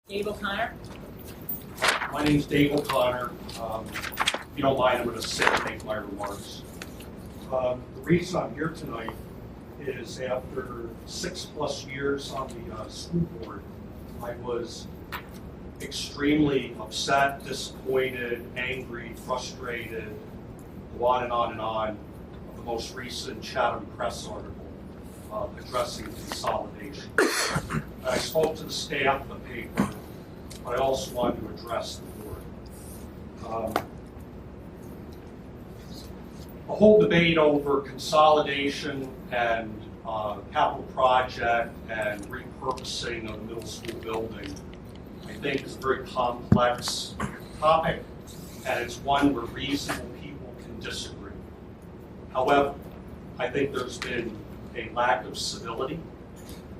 Dave O'Connor. My name is Dave O'Connor. If you don't mind, I'm going to sit and make my remarks. The reason I'm here tonight is after 6+ years on the school board, I was extremely upset, disappointed, angry, frustrated, go on and on and on, of the most recent Chatham Press article addressing consolidation. And I spoke to the staff of the paper, but I also wanted to address the board. The whole debate over consolidation and capital project and repurposing of the middle school building, I think, is a very complex topic, and it's one where reasonable people can disagree. However, I think there's been a lack of civility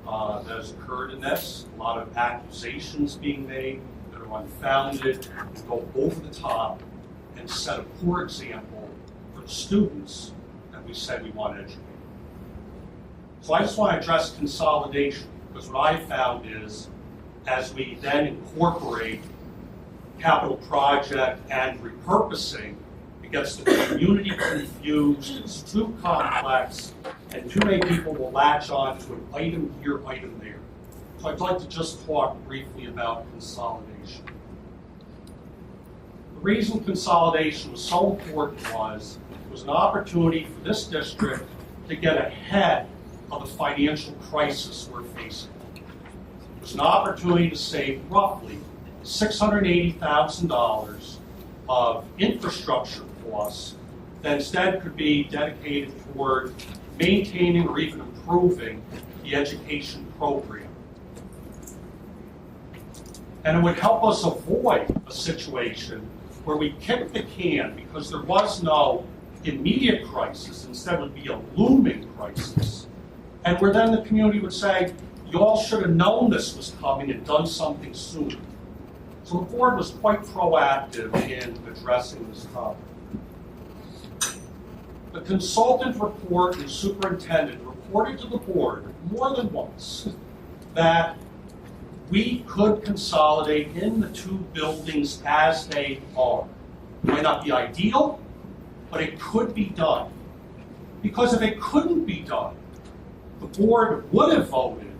that has occurred in this, a lot of accusations being made that are unfounded, and go over the top, and set a poor example for the students that we said we want to educate. So I just want to address consolidation, because what I found is, as we then incorporate capital project and repurposing, it gets the community confused, it's too complex, and too many people will latch on to an item here, item there. So I'd like to just talk briefly about consolidation. The reason consolidation was so important was it was an opportunity for this district to get ahead of the financial crisis we're facing. It was an opportunity to save roughly $680,000 of infrastructure costs that instead could be dedicated toward maintaining or even improving the education program. And it would help us avoid a situation where we kick the can because there was no immediate crisis, instead it would be a looming crisis. And where then the community would say, you all should have known this was coming and done something sooner. So the board was quite proactive in addressing this topic. The consultant report and superintendent reported to the board more than once that we could consolidate in the two buildings as they are. It might not be ideal, but it could be done. Because if it couldn't be done, the board would have voted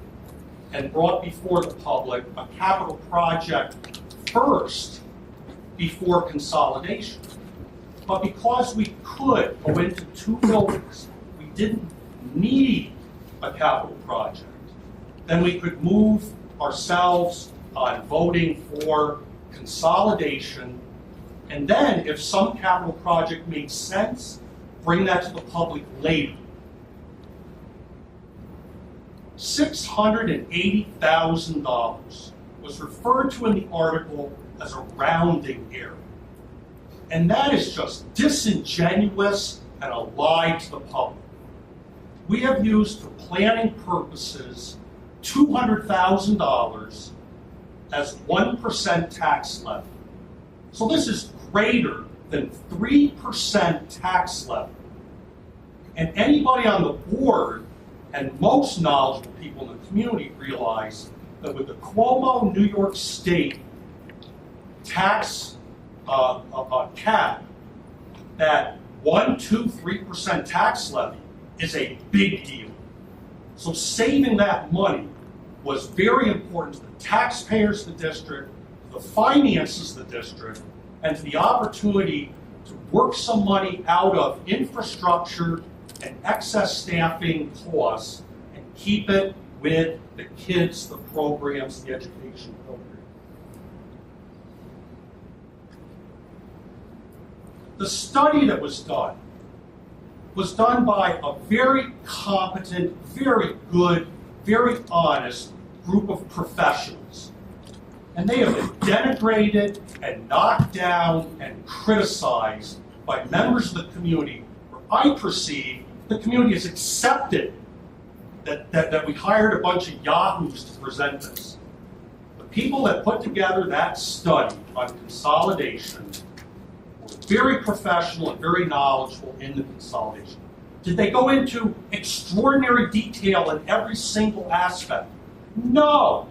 and brought before the public a capital project first before consolidation. But because we could go into two buildings, we didn't need a capital project, then we could move ourselves on voting for consolidation, and then if some capital project made sense, bring that to the public later. $680,000 was referred to in the article as a rounding error. And that is just disingenuous and a lie to the public. We have used for planning purposes $200,000 as 1% tax levy. So this is greater than 3% tax levy. And anybody on the board and most knowledgeable people in the community realize that with the Cuomo New York State tax cap, that 1%, 2%, 3% tax levy is a big deal. So saving that money was very important to the taxpayers of the district, to the finances of the district, and to the opportunity to work some money out of infrastructure and excess staffing costs and keep it with the kids, the programs, the education program. The study that was done by a very competent, very good, very honest group of professionals. And they have been denigrated and knocked down and criticized by members of the community, where I perceive the community has accepted that we hired a bunch of yahoos to present this. The people that put together that study on consolidation were very professional and very knowledgeable in the consolidation. Did they go into extraordinary detail in every single aspect? No.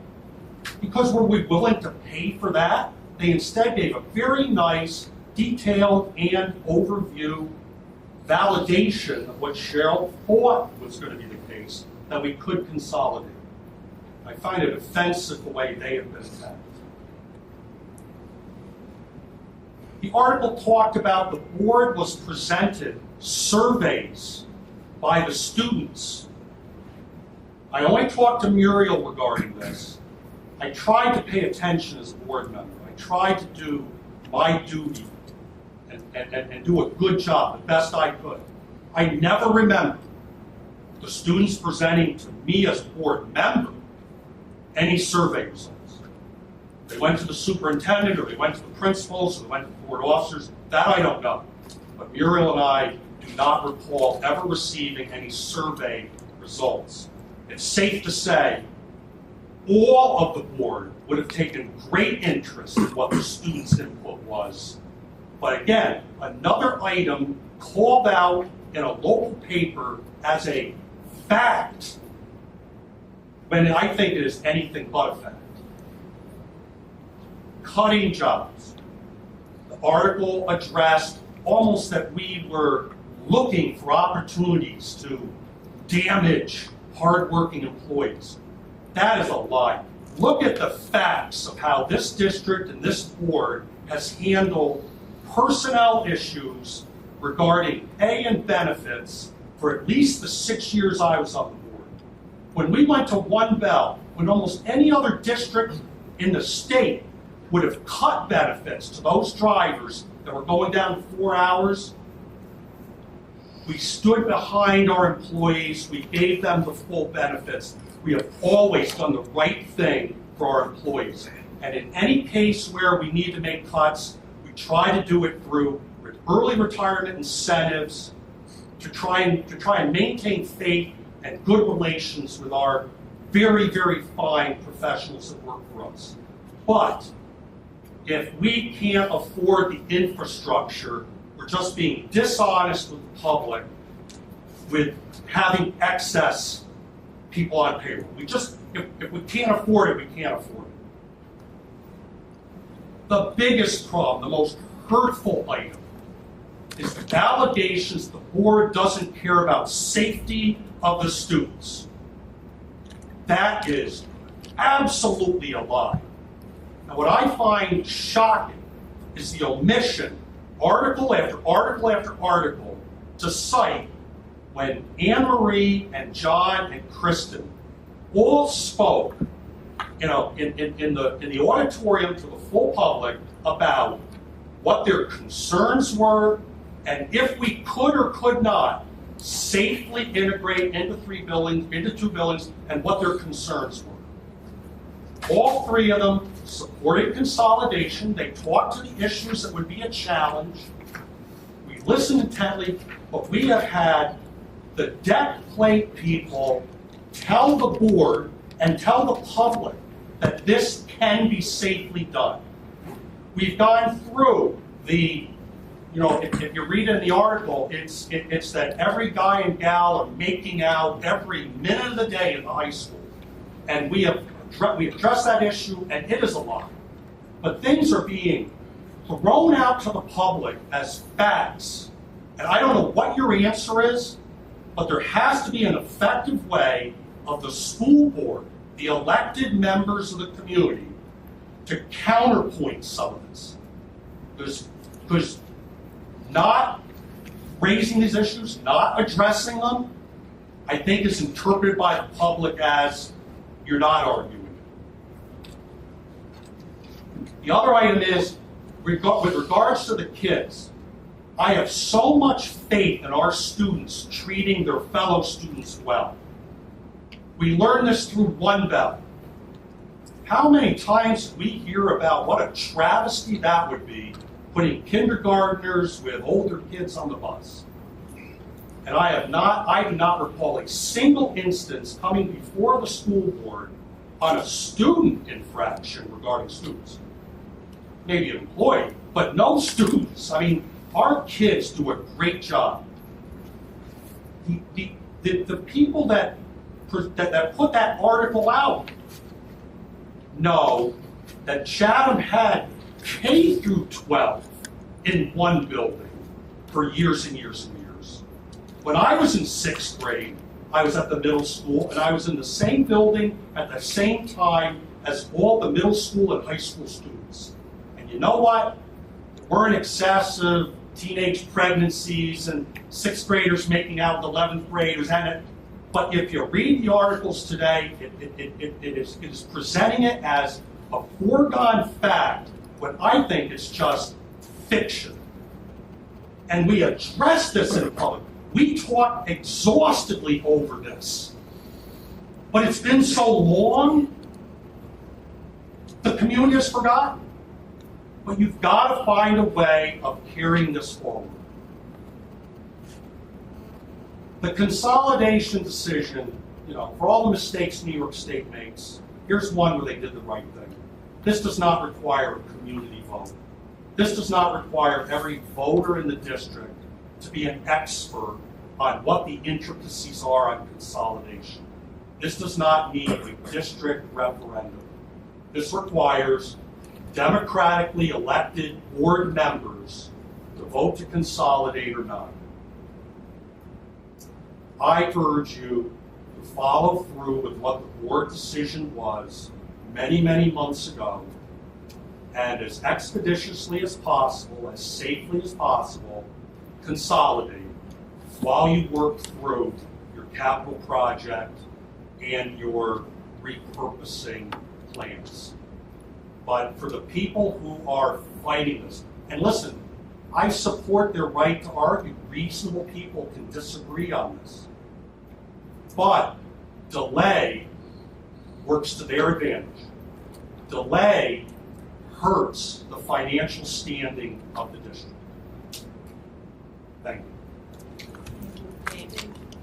because were we willing to pay for that? They instead gave a very nice, detailed and overview validation of what Cheryl thought was going to be the case, that we could consolidate. I find it offensive the way they have been attacked. The article talked about the board was presented surveys by the students. I only talked to Muriel regarding this. I tried to pay attention as a board member. I tried to do my duty and do a good job, the best I could. I never remember the students presenting to me as a board member any survey results. They went to the superintendent, or they went to the principals, or they went to the board officers. That I don't know. But Muriel and I do not recall ever receiving any survey results. It's safe to say all of the board would have taken great interest in what the students' input was. But again, another item called out in a local paper as a fact, when I think it is anything but a fact. Cutting jobs. The article addressed almost that we were looking for opportunities to damage hardworking employees. That is a lie. Look at the facts of how this district and this board has handled personnel issues regarding pay and benefits for at least the 6 years I was on the board. When we went to One Bell, when almost any other district in the state would have cut benefits to those drivers that were going down 4 hours, we stood behind our employees, we gave them the full benefits. We have always done the right thing for our employees. And in any case where we need to make cuts, we try to do it through early retirement incentives to try and maintain faith and good relations with our very, very fine professionals that work for us. But if we can't afford the infrastructure, we're just being dishonest with the public with having excess people on payroll. If we can't afford it, we can't afford it. The biggest problem, the most hurtful item, is the allegations the board doesn't care about safety of the students. That is absolutely a lie. And what I find shocking is the omission, article after article after article, to cite when Anne Marie and John and Kristen all spoke in the auditorium to the full public about what their concerns were, and if we could or could not safely integrate into two buildings, and what their concerns were. All three of them supported consolidation. They talked to the issues that would be a challenge. We listened intently, but we have had the deck plate people tell the board and tell the public that this can be safely done. We've gone through the, if you read in the article, it's that every guy and gal are making out every minute of the day in the high school. And we addressed that issue, and it is a lie. But things are being thrown out to the public as facts. And I don't know what your answer is, but there has to be an effective way of the school board, the elected members of the community, to counterpoint some of this. Because not raising these issues, not addressing them, I think is interpreted by the public as you're not arguing. The other item is, with regards to the kids, I have so much faith in our students treating their fellow students well. We learned this through One Bell. How many times did we hear about what a travesty that would be, putting kindergartners with older kids on the bus? And I do not recall a single instance coming before the school board on a student infraction regarding students. Maybe an employee, but no students. I mean, our kids do a great job. The people that put that article out know that Chatham had K through 12 in one building for years and years and years. When I was in 6th grade, I was at the middle school, and I was in the same building at the same time as all the middle school and high school students. And you know what? There weren't excessive teenage pregnancies and 6th graders making out with 11th graders. But if you read the articles today, it is presenting it as a foregone fact when I think it's just fiction. And we address this in public. We talk exhaustively over this. But it's been so long, the community has forgotten. But you've got to find a way of carrying this forward. The consolidation decision, for all the mistakes New York State makes, here's one where they did the right thing. This does not require a community vote. This does not require every voter in the district to be an expert on what the intricacies are on consolidation. This does not need a district referendum. This requires democratically elected board members to vote to consolidate or not. I urge you to follow through with what the board decision was many, many months ago, and as expeditiously as possible, as safely as possible, consolidate while you work through your capital project and your repurposing plans. But for the people who are fighting this, and listen, I support their right to argue. Reasonable people can disagree on this. But delay works to their advantage. Delay hurts the financial standing of the district. Thank you.